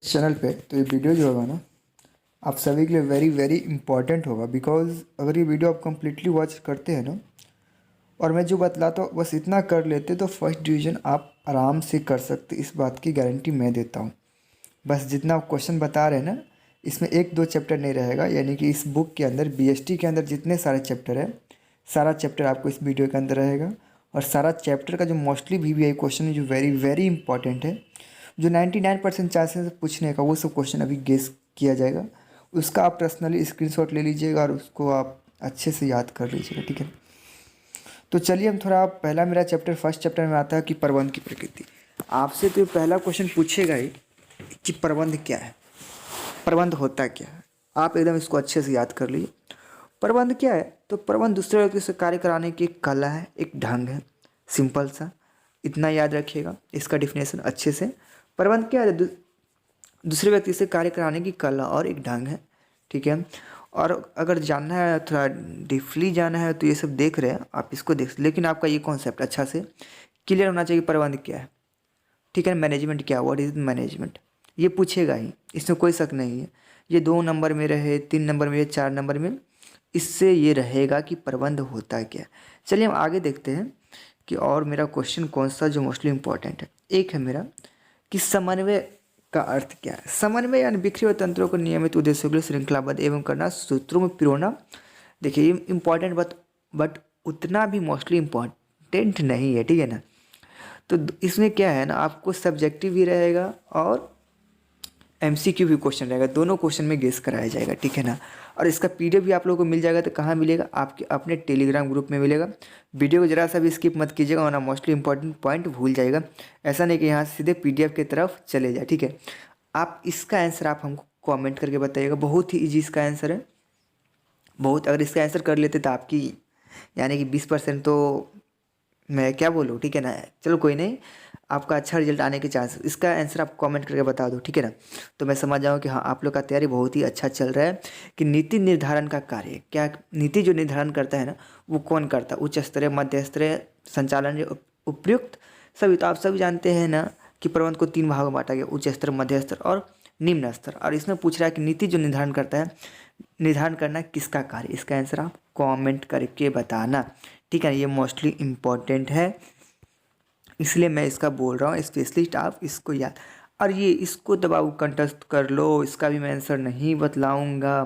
Channel पे। तो ये वीडियो जो होगा ना, आप सभी के लिए वेरी वेरी इंपॉर्टेंट होगा। बिकॉज अगर ये वीडियो आप कम्प्लीटली वॉच करते हैं ना, और मैं जो बतलाता हूँ बस इतना कर लेते, तो फर्स्ट डिवीज़न आप आराम से कर सकते। इस बात की गारंटी मैं देता हूँ। बस जितना आप क्वेश्चन बता रहे हैं ना, इसमें एक दो चैप्टर नहीं रहेगा। यानी कि इस बुक के अंदर बीएसटी के अंदर जितने सारे चैप्टर है, सारा चैप्टर आपको इस वीडियो के अंदर रहेगा। और सारा चैप्टर का जो मोस्टली वीवीआई क्वेश्चन है, जो वेरी वेरी इंपॉर्टेंट है, जो 99% चांसेस पूछने का, वो सब क्वेश्चन अभी गेस किया जाएगा। उसका आप पर्सनली स्क्रीनशॉट ले लीजिएगा और उसको आप अच्छे से याद कर लीजिएगा, ठीक है। तो चलिए हम थोड़ा, पहला मेरा चैप्टर फर्स्ट चैप्टर में आता है कि प्रबंध की प्रकृति। आपसे तो पहला क्वेश्चन पूछेगा ही कि प्रबंध क्या है, प्रबंध होता क्या है। आप एकदम इसको अच्छे से याद कर लीजिए। प्रबंध क्या है? तो प्रबंध दूसरे व्यक्ति से कार्य कराने की एक कला है, एक ढंग है। सिंपल सा, इतना याद रखिएगा इसका डिफिनेशन अच्छे से। प्रबंध क्या है? दूसरे व्यक्ति से कार्य कराने की कला और एक ढंग है, ठीक है। और अगर जानना है, थोड़ा डीपली जाना है, तो ये सब देख रहे हैं आप, इसको देख, लेकिन आपका ये कॉन्सेप्ट अच्छा से क्लियर होना चाहिए। प्रबंध क्या है, ठीक है। मैनेजमेंट क्या है, व्हाट इज मैनेजमेंट, ये पूछेगा ही, इसमें कोई शक नहीं है। ये 2 नंबर में रहे, 3 नंबर में, 4 नंबर में, इससे ये रहेगा कि प्रबंध होता है क्या। चलिए हम आगे देखते हैं कि और मेरा क्वेश्चन कौन सा जो मोस्टली इंपॉर्टेंट है। एक है मेरा कि समन्वय का अर्थ क्या है। समन्वय यानी बिखरे हुए तंत्रों को नियमित उद्देश्यों के लिए श्रृंखलाबद्ध एवं करना, सूत्रों में पिरोना। देखिए ये इम्पॉर्टेंट बट उतना भी मोस्टली इम्पॉर्टेंट नहीं है, ठीक है ना। तो इसमें क्या है ना, आपको सब्जेक्टिव भी रहेगा और एमसीक्यू भी क्वेश्चन रहेगा, दोनों क्वेश्चन में गेस कराया जाएगा, ठीक है ना। और इसका पीडीएफ भी आप लोगों को मिल जाएगा। तो कहाँ मिलेगा? आपके अपने टेलीग्राम ग्रुप में मिलेगा। वीडियो को जरा सा भी स्किप मत कीजिएगा, वरना मोस्टली इंपॉर्टेंट पॉइंट भूल जाएगा। ऐसा नहीं कि यहाँ से सीधे पीडीएफ की तरफ चले जाए, ठीक है। आप इसका आंसर आप हमको कॉमेंट करके बताइएगा। बहुत ही ईजी इसका आंसर है, बहुत। अगर इसका आंसर कर लेते तो आपकी यानी कि 20% तो मैं क्या बोलूँ, ठीक है ना। चलो कोई नहीं, आपका अच्छा रिजल्ट आने के चांस। इसका आंसर आप कमेंट करके बता दो, ठीक है ना। तो मैं समझ जाऊँ कि हाँ, आप लोग का तैयारी बहुत ही अच्छा चल रहा है। कि नीति निर्धारण का कार्य क्या, नीति जो निर्धारण करता है ना, वो कौन करता है? उच्च स्तरीय, मध्य स्तरीय, संचालन, उपयुक्त। सभी तो आप सभी जानते हैं ना कि प्रबंध को 3 भागों में बांटा गया, उच्च स्तर, मध्य स्तर और निम्न स्तर। और इसमें पूछ रहा है कि नीति जो निर्धारण करता है, निर्धारण करना किसका कार्य। इसका आंसर आप कमेंट करके बताना, ठीक है। ये मोस्टली इम्पॉर्टेंट है, इसलिए मैं इसका बोल रहा हूँ स्पेशलिस्ट, आप इसको याद। और ये इसको दबाव कंठस्थ कर लो, इसका भी मैं आंसर नहीं बतलाऊंगा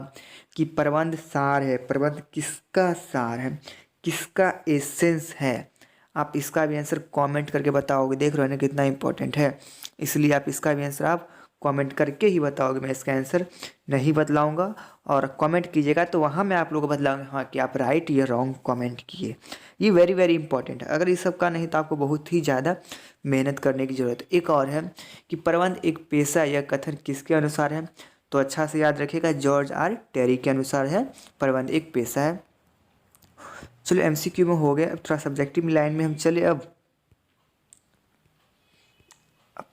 कि प्रबंध सार है। प्रबंध किसका सार है, किसका एसेंस है, आप इसका भी आंसर कमेंट करके बताओगे। देख रहे हो ना कितना इंपॉर्टेंट है, इसलिए आप इसका भी आंसर आप कमेंट करके ही बताओगे। मैं इसका आंसर नहीं बतलाऊंगा। और कमेंट कीजिएगा तो वहाँ मैं आप लोगों को बतलाऊंगा हाँ कि आप राइट या रॉन्ग कमेंट किए। ये वेरी वेरी इंपॉर्टेंट है। अगर इस सब का नहीं तो आपको बहुत ही ज़्यादा मेहनत करने की ज़रूरत है। एक और है कि प्रबंध एक पेशा या कथन किसके अनुसार है। तो अच्छा से याद रखिएगा, जॉर्ज आर टेरी के अनुसार है प्रबंध एक पेशा है। चलो एमसीक्यू में हो गया, अब थोड़ा सब्जेक्टिव लाइन में हम चले। अब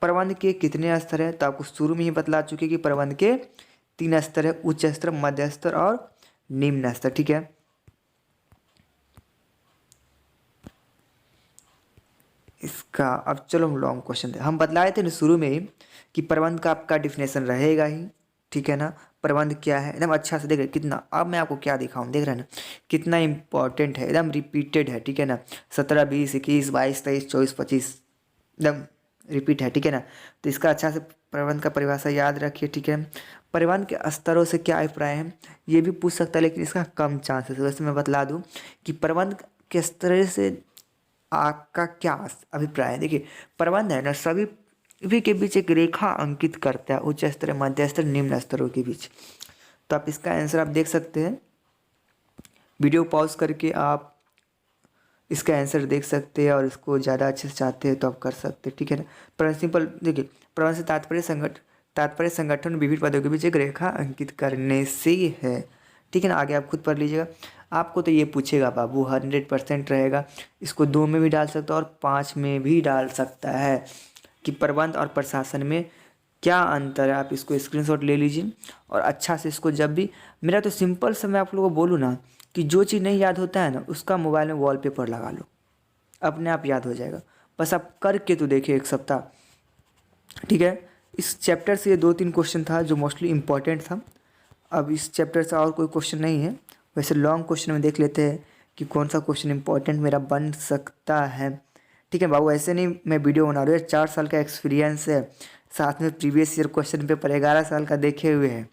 प्रबंध के कितने स्तर है, तो आपको शुरू में ही बतला चुके कि प्रबंध के 3 स्तर है, उच्च स्तर, मध्य स्तर और निम्न स्तर, ठीक है। इसका अब चलो हम लॉन्ग क्वेश्चन हम बतलाए थे ना शुरू में ही कि प्रबंध का आपका डिफिनेशन रहेगा ही, ठीक है ना। प्रबंध क्या है एकदम अच्छा से देख रहे कितना। अब मैं आपको क्या दिखाऊं, देख रहे हैं ना कितना इंपॉर्टेंट है, एकदम रिपीटेड है, ठीक है ना। 17, 20, 21, 22, 23, 24, 25 एकदम रिपीट है, ठीक है ना। तो इसका अच्छा से प्रबंध का परिभाषा याद रखिए, ठीक है। प्रबंध के स्तरों से क्या अभिप्राय है, ये भी पूछ सकता है, लेकिन इसका कम चांसेस है। वैसे मैं बतला दूं कि प्रबंध के स्तर से आपका क्या अभिप्राय है। देखिए प्रबंध है ना, सभी भी के बीच एक रेखा अंकित करता है, उच्च स्तर, मध्य स्तर, निम्न स्तरों के बीच। तो आप इसका आंसर आप देख सकते हैं, वीडियो पॉज करके आप इसका आंसर देख सकते हैं। और इसको ज़्यादा अच्छे से चाहते हैं तो आप कर सकते हैं, ठीक है ना। प्रिंसिपल देखिए, प्रबंध से तात्पर्य संगठन में विभिन्न पदों के बीच एक रेखा अंकित करने से है, ठीक है ना। आगे आप खुद पढ़ लीजिएगा। आपको तो ये पूछेगा बाबू, 100% रहेगा। इसको 2 में भी डाल सकता है और 5 में भी डाल सकता है कि प्रबंध और प्रशासन में क्या अंतर है। आप इसको स्क्रीनशॉट ले लीजिए और अच्छा से इसको, जब भी मेरा तो सिंपल से मैं आप लोगों को बोलूँ ना कि जो चीज़ नहीं याद होता है ना, उसका मोबाइल में वॉलपेपर लगा लो, अपने आप याद हो जाएगा। बस आप करके तो देखिए 1 सप्ताह, ठीक है। इस चैप्टर से ये 2-3 क्वेश्चन था जो मोस्टली इम्पॉर्टेंट था। अब इस चैप्टर से और कोई क्वेश्चन नहीं है। वैसे लॉन्ग क्वेश्चन में देख लेते हैं कि कौन सा क्वेश्चन इम्पोर्टेंट मेरा बन सकता है। ठीक है बाबू, ऐसे नहीं मैं वीडियो बना रहा हूँ, 4 साल का एक्सपीरियंस है, साथ में प्रीवियस ईयर क्वेश्चन पेपर 11 साल का देखे हुए हैं।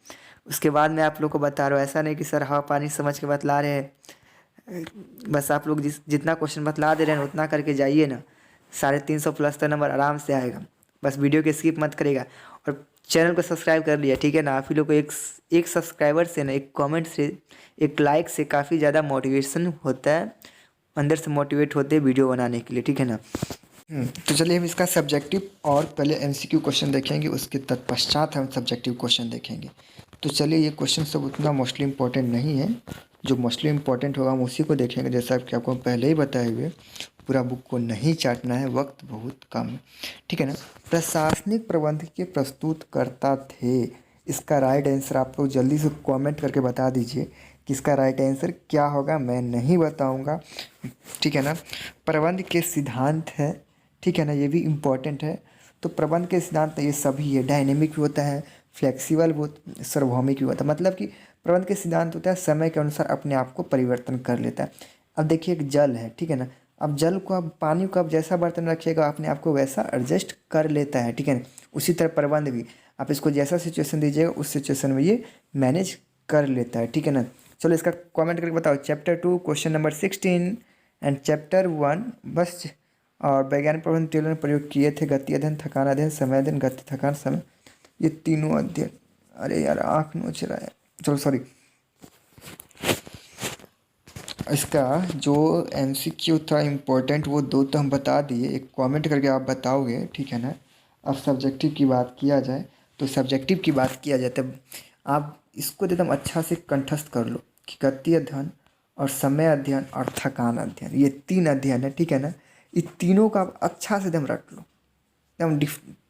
उसके बाद मैं आप लोग को बता रहा हूँ, ऐसा नहीं कि सर हवा पानी समझ के बतला रहे हैं। बस आप लोग जितना क्वेश्चन बतला दे रहे हैं उतना करके जाइए ना, 350 प्लस का नंबर आराम से आएगा। बस वीडियो के स्किप मत करेगा और चैनल को सब्सक्राइब कर लिया, ठीक है ना। आप ही लोग को एक सब्सक्राइबर से ना, एक कमेंट से, एक लाइक से काफ़ी ज़्यादा मोटिवेशन होता है, अंदर से मोटिवेट होते हैं वीडियो बनाने के लिए, ठीक है ना। तो चलिए हम इसका सब्जेक्टिव और पहले एमसीक्यू क्वेश्चन देखेंगे, उसके तत्पश्चात हम सब्जेक्टिव क्वेश्चन देखेंगे। तो चलिए ये क्वेश्चन सब उतना मोस्टली इम्पोर्टेंट नहीं है, जो मोस्टली इम्पोर्टेंट होगा हम उसी को देखेंगे। जैसा कि आपको पहले ही बताए हुए, पूरा बुक को नहीं चाटना है, वक्त बहुत कम है, ठीक है ना। प्रशासनिक प्रबंध के प्रस्तुतकर्ता थे, इसका राइट आंसर आप लोग जल्दी से कमेंट करके बता दीजिए कि इसका राइट आंसर क्या होगा। मैं नहीं बताऊंगा, ठीक है ना। प्रबंध के सिद्धांत है, ठीक है ना, ये भी इम्पोर्टेंट है। तो प्रबंध के सिद्धांत ये सभी है, डायनेमिक भी होता है, फ्लेक्सिबल भी, सार्वभौमिक भी होता है। मतलब कि प्रबंध के सिद्धांत होता है समय के अनुसार अपने आप को परिवर्तन कर लेता है। अब देखिए एक जल है, ठीक है ना, अब जल को, अब पानी को आप जैसा बर्तन रखिएगा अपने आप को वैसा एडजस्ट कर लेता है, ठीक है ना। उसी तरह प्रबंध भी, आप इसको जैसा सिचुएशन दीजिएगा उस सिचुएशन में ये मैनेज कर लेता है, ठीक है ना। चलो इसका कमेंट करके बताओ। Chapter 2 question number 16 and chapter 1 बस। और वैज्ञानिक प्रबंध टेलर ने प्रयोग किए थे गति अध्ययन, थकान अध्ययन, समय अध्ययन, गति थकान समय, ये तीनों अध्ययन। अरे यार आँख नोच रहा है, चलो सॉरी। इसका जो एमसीक्यू था इम्पोर्टेंट वो 2 तो हम बता दिए, एक कमेंट करके आप बताओगे, ठीक है ना। अब सब्जेक्टिव की बात किया जाए तो सब्जेक्टिव की बात किया जाए तब आप इसको एकदम अच्छा से कंठस्थ कर लो कि गति अध्ययन और समय अध्ययन और थकान अध्ययन, ये 3 अध्ययन है, ठीक है ना। ये तीनों का आप अच्छा से एकदम रट लो, एकदम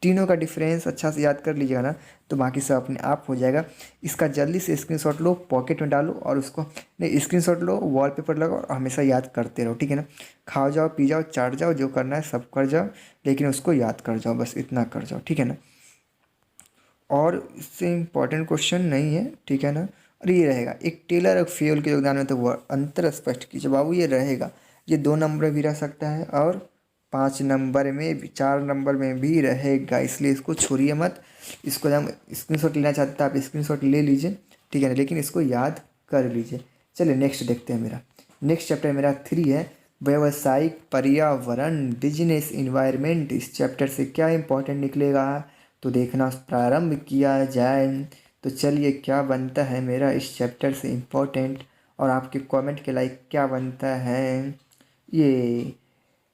तीनों का डिफरेंस अच्छा से याद कर लीजिएगा ना, तो बाकी सब अपने आप हो जाएगा। इसका जल्दी से स्क्रीनशॉट लो, पॉकेट में डालो और उसको नहीं, स्क्रीनशॉट लो, वॉलपेपर लगाओ और हमेशा याद करते रहो, ठीक है ना। खाओ जाओ, पी जाओ, चाट जाओ, जो करना है सब कर जाओ, लेकिन उसको याद कर जाओ, बस इतना कर जाओ, ठीक है ना। और इससे इम्पॉर्टेंट क्वेश्चन नहीं है, ठीक है ना। और ये रहेगा एक टेलर और फ्यूल के योगदान में तो वह अंतर स्पष्ट कीजिए। बाबू ये रहेगा, ये 2 नंबर भी रह सकता है और 5 नंबर में भी, 4 नंबर में भी रहेगा, इसलिए इसको छोड़िए मत। इसको हम स्क्रीनशॉट लेना चाहते हैं आप स्क्रीनशॉट ले लीजिए, ठीक है ना, लेकिन इसको याद कर लीजिए। चलिए नेक्स्ट देखते हैं। मेरा नेक्स्ट चैप्टर मेरा 3 है, व्यावसायिक पर्यावरण, बिजनेस इन्वायरमेंट। इस चैप्टर से क्या इंपॉर्टेंट निकलेगा तो देखना प्रारंभ किया जाए। तो चलिए क्या बनता है मेरा इस चैप्टर से इम्पोर्टेंट, और आपके कमेंट के लाइक क्या बनता है। ये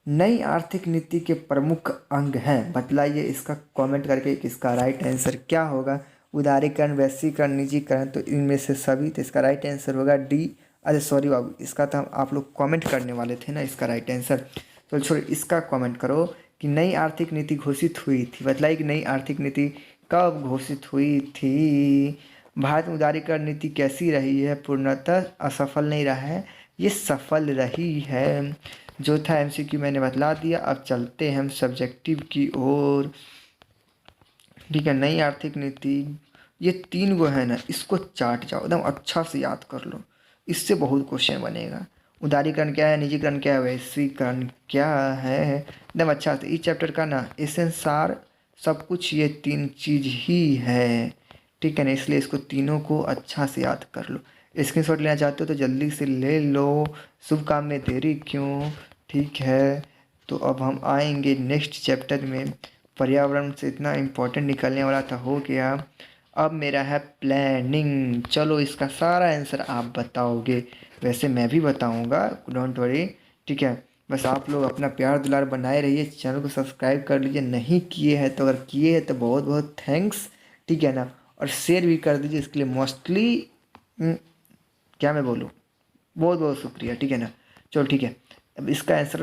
नई आर्थिक नीति के प्रमुख अंग हैं, बतलाइए इसका कमेंट करके कि इसका राइट आंसर क्या होगा। उदारीकरण, वैश्वीकरण, निजीकरण, तो इनमें से सभी, तो इसका राइट आंसर होगा डी। अरे सॉरी बाबू, इसका तो आप लोग कमेंट करने वाले थे ना इसका राइट आंसर। तो छोड़िए, इसका कमेंट करो कि नई आर्थिक नीति घोषित हुई थी, बतलाइए कि नई आर्थिक नीति कब घोषित हुई थी। भारत में उदारीकरण नीति कैसी रही है, पूर्णतः असफल नहीं रहा है, ये सफल रही है। जो था एमसीक्यू मैंने बतला दिया। अब चलते हैं हम सब्जेक्टिव की ओर, ठीक है। नई आर्थिक नीति, ये 3 गो है ना, इसको चाट जाओ, एकदम अच्छा से याद कर लो, इससे बहुत क्वेश्चन बनेगा। उदारीकरण क्या है, निजीकरण क्या है, वैश्वीकरण क्या है, एकदम अच्छा से। इस चैप्टर का ना एसेंस सार सब कुछ ये 3 चीज ही है, ठीक है ना, इसलिए इसको तीनों को अच्छा से याद कर लो। स्क्रीनशॉट लेना चाहते हो तो जल्दी से ले लो, शुभ काम में देरी क्यों, ठीक है। तो अब हम आएंगे नेक्स्ट चैप्टर में। पर्यावरण से इतना इम्पोर्टेंट निकलने वाला था, हो गया। अब मेरा है प्लानिंग। चलो इसका सारा आंसर आप बताओगे, वैसे मैं भी बताऊंगा, डोंट वरी, ठीक है। बस आप लोग अपना प्यार दुलार बनाए रहिए, चैनल को सब्सक्राइब कर लीजिए, नहीं किए हैं तो, अगर किए हैं तो बहुत बहुत थैंक्स, ठीक है ना। और शेयर भी कर दीजिए, इसके लिए मोस्टली क्या मैं बोलूँ, बहुत बहुत शुक्रिया, ठीक है ना। चलो ठीक है। अब इसका आंसर,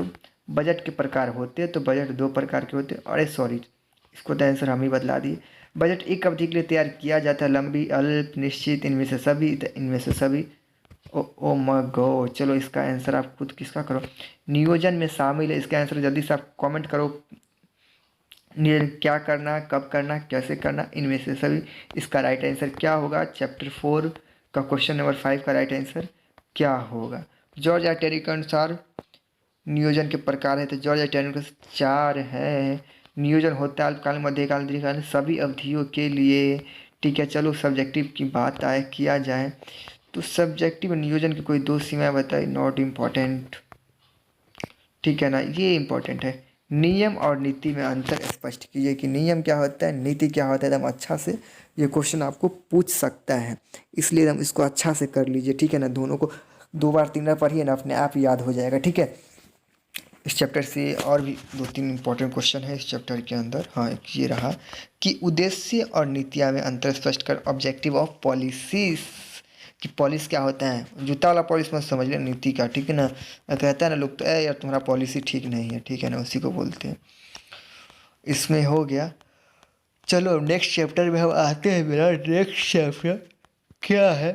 बजट के प्रकार होते हैं तो बजट 2 प्रकार के होते हैं। अरे सॉरी, इसको तो आंसर हम ही बतला दिए। बजट एक अवधि के लिए तैयार किया जाता है, लंबी, अल्प, निश्चित, इनमें से सभी, तो इनमें से सभी। ओ माय गॉड, चलो इसका आंसर आप खुद किसका करो, नियोजन में शामिल है। इसका आंसर जल्दी से आप कमेंट करो, नियम क्या करना, कब करना, कैसे करना, इनमें से सभी। इसका राइट आंसर क्या होगा? चैप्टर 4 का क्वेश्चन नंबर 5 का राइट आंसर क्या होगा? जॉर्ज आर टेरी के अनुसार नियोजन के प्रकार है, तो जॉर्ज आर टेरी के अनुसार 4 है। नियोजन होता है अल्पकाल, मध्यकाल, दीर्घकाल सभी अवधियों के लिए। ठीक है, चलो सब्जेक्टिव की बात आए किया जाए तो सब्जेक्टिव नियोजन की कोई दो सीमाएं बताई, नॉट इम्पॉर्टेंट। ठीक है ना, ये इम्पोर्टेंट है। नियम और नीति में अंतर स्पष्ट कीजिए कि नियम क्या होता है, नीति क्या होता है। एकदम अच्छा से ये क्वेश्चन आपको पूछ सकता है, इसलिए एकदम इसको अच्छा से कर लीजिए। ठीक है ना, दोनों को 2 बार 3 बार पढ़िए ना, अपने आप याद हो जाएगा। ठीक है, इस चैप्टर से और भी 2-3 इंपॉर्टेंट क्वेश्चन है इस चैप्टर के अंदर। हाँ, एक ये रहा कि उद्देश्य और नीतियाँ में अंतर स्पष्ट कर। ऑब्जेक्टिव ऑफ पॉलिसीज कि पॉलिसी क्या होता है, जूता वाला पॉलिसी मत समझ ले, नीति का। ठीक है ना, कहता है ना लोग तो यार तुम्हारा पॉलिसी ठीक नहीं है। ठीक है ना, उसी को बोलते हैं। इसमें हो गया। चलो नेक्स्ट चैप्टर में हम आते हैं। मेरा नेक्स्ट चैप्टर क्या है?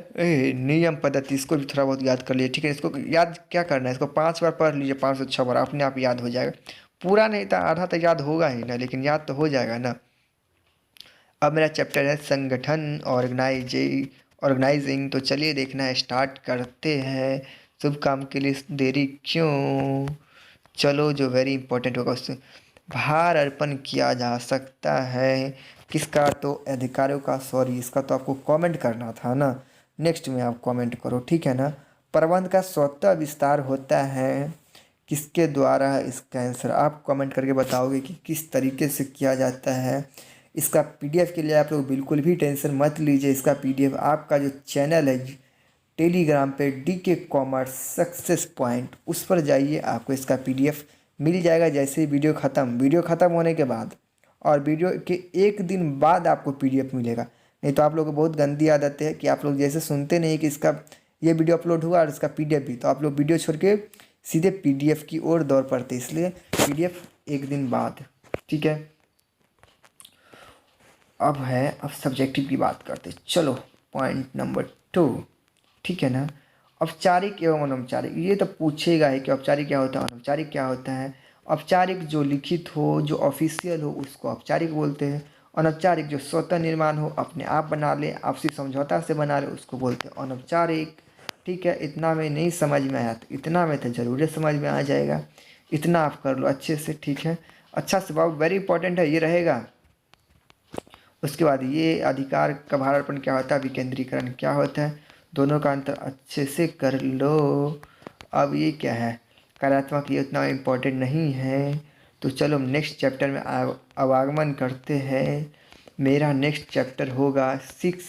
नियम पद्धति, इसको भी थोड़ा बहुत याद कर लीजिए। ठीक है, इसको याद क्या करना है, इसको 5 बार पढ़ लीजिए, 5 से 6 बार, अपने आप याद हो जाएगा। पूरा नहीं था, आधा तो याद होगा ही ना, लेकिन याद तो हो जाएगा ना। अब मेरा चैप्टर है संगठन, ऑर्गेनाइजिंग। तो चलिए देखना स्टार्ट करते हैं। शुभ काम के लिए देरी क्यों? चलो, जो वेरी इंपॉर्टेंट होगा उससे भार अर्पण किया जा सकता है। किसका? तो अधिकारियों का। सॉरी, इसका तो आपको कमेंट करना था ना, नेक्स्ट में आप कमेंट करो। ठीक है ना, प्रबंध का स्वतः विस्तार होता है किसके द्वारा? इसका आंसर आप कमेंट करके बताओगे कि किस तरीके से किया जाता है। इसका पीडीएफ के लिए आप लोग बिल्कुल भी टेंशन मत लीजिए। इसका पीडीएफ आपका जो चैनल है टेलीग्राम पे, DK कॉमर्स सक्सेस पॉइंट, उस पर जाइए, आपको इसका पीडीएफ मिल जाएगा। जैसे ही वीडियो ख़त्म होने के बाद और वीडियो के 1 दिन बाद आपको पीडीएफ मिलेगा। नहीं तो आप लोगों को बहुत गंदी आदत है कि आप लोग जैसे सुनते नहीं कि इसका ये वीडियो अपलोड हुआ और इसका पीडीएफ भी, तो आप लोग वीडियो छोड़ के सीधे पीडीएफ की ओर दौड़ पड़ते, इसलिए पीडीएफ 1 दिन बाद। ठीक है, अब सब्जेक्टिव की बात करते। चलो पॉइंट नंबर 2। ठीक है ना, औपचारिक एवं अनौपचारिक, ये तो पूछेगा ही कि औपचारिक क्या होता है, अनौपचारिक क्या होता है। औपचारिक जो लिखित हो, जो ऑफिशियल हो, उसको औपचारिक बोलते हैं। अनौपचारिक जो स्वतः निर्माण हो, अपने आप बना ले, आपसी समझौता से बना ले, उसको बोलते हैं अनौपचारिक। ठीक है, इतना में नहीं समझ में आया तो इतना में तो ज़रूर समझ में आ जाएगा। इतना आप कर लो अच्छे से। ठीक है, अच्छा से, बहुत वेरी इंपॉर्टेंट है ये रहेगा। उसके बाद ये अधिकार का भारार्पण क्या होता है, विकेंद्रीकरण क्या होता है, दोनों का अंतर अच्छे से कर लो। अब ये क्या है, कार्यात्मक, ये उतना इम्पोर्टेंट नहीं है। तो चलो हम नेक्स्ट चैप्टर में आवागमन करते हैं। मेरा नेक्स्ट चैप्टर होगा 6,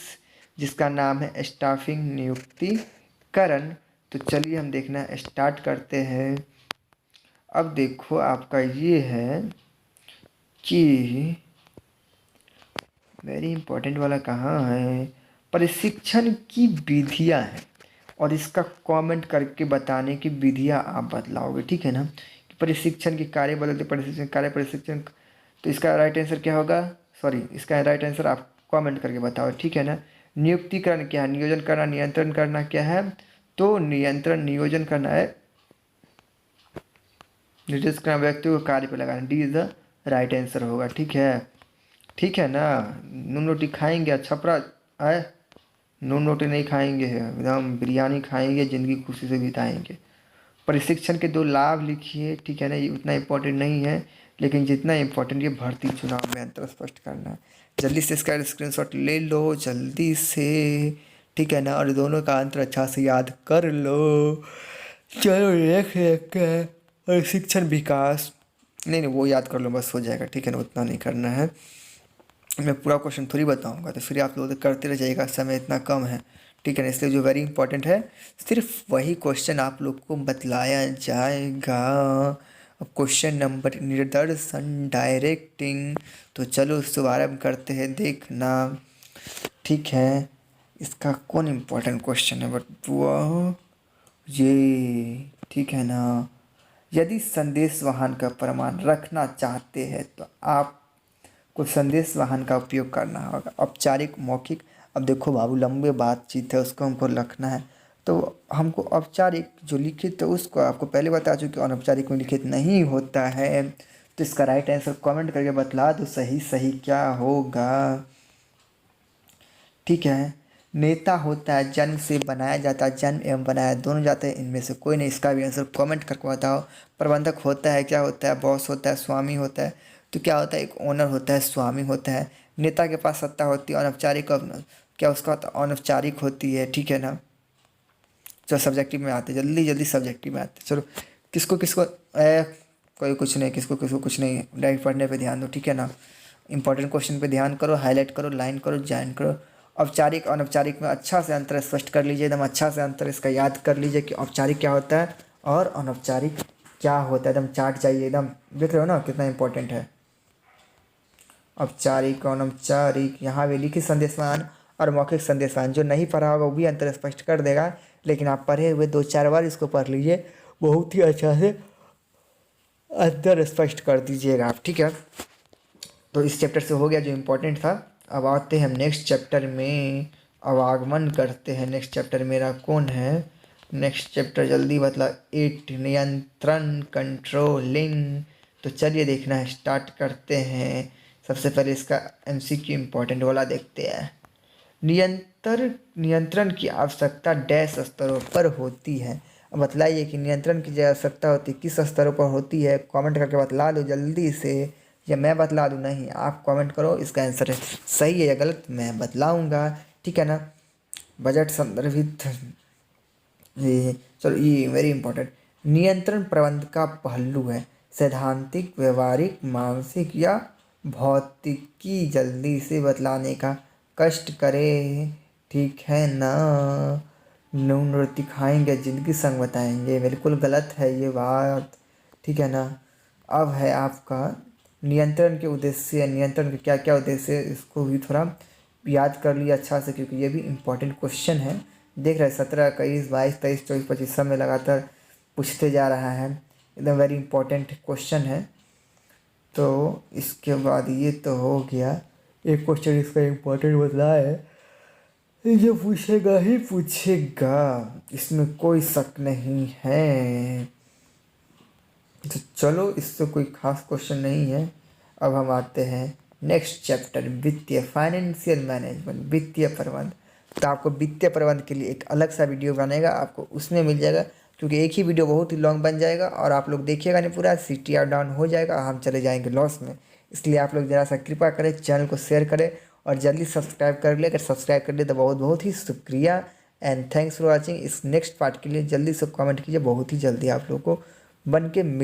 जिसका नाम है स्टाफिंग, नियुक्तिकरण। तो चलिए हम देखना स्टार्ट करते हैं। अब देखो आपका ये है कि वेरी इंपॉर्टेंट वाला कहाँ है, प्रशिक्षण की विधियाँ हैं और इसका कमेंट करके बताने की विधियाँ आप बतलाओगे। ठीक है ना, कि प्रशिक्षण के कार्य बदलते, प्रशिक्षण। तो इसका राइट आंसर क्या होगा? सॉरी, इसका राइट आंसर आप कमेंट करके बताओ। ठीक है ना, नियुक्तिकरण क्या है, नियोजन करना, नियंत्रण करना क्या है? तो नियोजन करना है, निर्देश करना, व्यक्ति को कार्य पर लगाना। D is the right answer होगा। ठीक है, ठीक है ना, नून रोटी खाएंगे, छपरा है, नून रोटी नहीं खाएंगे, एकदम बिरयानी खाएंगे, ज़िंदगी खुशी से बिताएंगे। प्रशिक्षण के 2 लाभ लिखिए। ठीक है ना, ये उतना इम्पोर्टेंट नहीं है, लेकिन जितना इम्पोर्टेंट ये भर्ती चुनाव में अंतर स्पष्ट करना है। जल्दी से इसका स्क्रीनशॉट ले लो, जल्दी से। ठीक है ना, और दोनों का अंतर अच्छा से याद कर लो। चलो देख लेते हैं। और शिक्षण विकास, नहीं वो याद कर लो बस, हो जाएगा। ठीक है ना, उतना नहीं करना है। मैं पूरा क्वेश्चन थोड़ी बताऊंगा, तो फिर आप लोग तो करते रह जाइएगा, समय इतना कम है। ठीक है ना, इसलिए जो वेरी इंपॉर्टेंट है सिर्फ वही क्वेश्चन आप लोग को बतलाया जाएगा। अब क्वेश्चन नंबर निर्देशन, डायरेक्टिंग। तो चलो शुभारंभ करते हैं, देखना। ठीक है, इसका कौन इम्पोर्टेंट क्वेश्चन है बट वो ये, ठीक है ना, यदि संदेश वाहन का प्रमाण रखना चाहते हैं तो आप को संदेश वाहन का उपयोग करना होगा। औपचारिक, मौखिक। अब देखो बाबू, लंबे बातचीत है, उसको हमको रखना है, तो हमको औपचारिक जो लिखित है उसको आपको पहले बता चुके, अनौपचारिक में लिखित नहीं होता है। तो इसका राइट आंसर कमेंट करके बतला दो सही सही क्या होगा। ठीक है। नेता होता है जन्म से, बनाया जाता है जन्म एवं बनाया दोनों जाते हैं, इनमें से कोई नहीं। इसका भी आंसर कमेंट करके बताओ। प्रबंधक होता है, क्या होता है? बॉस होता है, स्वामी होता है। तो क्या होता है? एक ओनर होता है, स्वामी होता है। नेता के पास सत्ता होती है, अनौपचारिक क्या उसका होता है? अनौपचारिक होती है। ठीक है ना। चलो सब्जेक्टिव में आते, जल्दी जल्दी सब्जेक्टिव में आते। चलो किसको किसको कोई कुछ नहीं, किसको किसको कुछ नहीं, डायरेक्ट पढ़ने पे ध्यान दो। ठीक है ना। इंपॉर्टेंट क्वेश्चन पे ध्यान करो, हाईलाइट करो, लाइन करो, ज्वाइन करो। औपचारिक अनौपचारिक में अच्छा से अंतर स्पष्ट कर लीजिए, एकदम अच्छा से अंतर इसका याद कर लीजिए कि औपचारिक क्या होता है और अनौपचारिक क्या होता है। एकदम चार्ट चाहिए, एकदम देख रहे हो ना कितना इंपॉर्टेंट है। औपचारिक अनौपचारिक, यहाँ भी लिखित संदेशवान और मौखिक संदेशवान। जो नहीं पढ़ा होगा वो भी अंतर स्पष्ट कर देगा, लेकिन आप पढ़े हुए 2-4 बार इसको पढ़ लीजिए, बहुत ही अच्छा से अंतर स्पष्ट कर दीजिएगा आप। ठीक है। तो इस चैप्टर से हो गया जो इम्पोर्टेंट था। अब आते हैं हम नेक्स्ट चैप्टर में, आवागमन करते हैं। नेक्स्ट चैप्टर मेरा कौन है? नेक्स्ट चैप्टर जल्दी बतला। 8 नियंत्रण, कंट्रोलिंग। तो चलिए देखना स्टार्ट करते हैं। सबसे पहले इसका एमसीक्यू इम्पोर्टेंट वाला देखते हैं। नियंत्रण की आवश्यकता डैश स्तरों पर होती है। अब बतलाइए कि नियंत्रण की जो आवश्यकता होती है किस स्तरों पर होती है। कमेंट करके बतला दो जल्दी से, या मैं बतला दूँ? नहीं, आप कमेंट करो इसका आंसर है सही है या गलत, मैं बतलाऊँगा। ठीक है ना। बजट संदर्भित, ये चलो ये वेरी इंपॉर्टेंट। नियंत्रण प्रबंध का पहलू है, सैद्धांतिक, व्यवहारिक, मानसिक या भौतिकी। जल्दी से बतलाने का कष्ट करे। ठीक है ना। नून खाएंगे जिंदगी संग बताएंगे, बिल्कुल गलत है ये बात। ठीक है ना। अब है आपका नियंत्रण के उद्देश्य, नियंत्रण के क्या क्या उद्देश्य है, इसको भी थोड़ा याद कर लिया अच्छा से, क्योंकि ये भी इम्पोर्टेंट क्वेश्चन है। देख रहे हैं 17, 21, 22, 23, 24, 25 सब में लगातार पूछते जा रहा है, एकदम वेरी इंपॉर्टेंट क्वेश्चन है। तो इसके बाद ये तो हो गया, एक क्वेश्चन इसका इम्पोर्टेंट बतला है, ये पूछेगा ही पूछेगा, इसमें कोई शक नहीं है। तो चलो इससे कोई खास क्वेश्चन नहीं है। अब हम आते हैं नेक्स्ट चैप्टर, वित्तीय, फाइनेंशियल मैनेजमेंट, वित्तीय प्रबंध। तो आपको वित्तीय प्रबंध के लिए एक अलग सा वीडियो बनेगा, आपको उसमें मिल जाएगा, क्योंकि एक ही वीडियो बहुत ही लॉन्ग बन जाएगा और आप लोग देखिएगा नहीं पूरा, CTR डाउन हो जाएगा, हम चले जाएंगे लॉस में। इसलिए आप लोग ज़रा सा कृपा करें, चैनल को शेयर करें और जल्दी सब्सक्राइब कर ले। अगर सब्सक्राइब कर ले तो बहुत बहुत ही शुक्रिया एंड थैंक्स फॉर वॉचिंग। इस नेक्स्ट पार्ट के लिए जल्दी से कमेंट कीजिए, बहुत ही जल्दी आप लोग को बन के मिल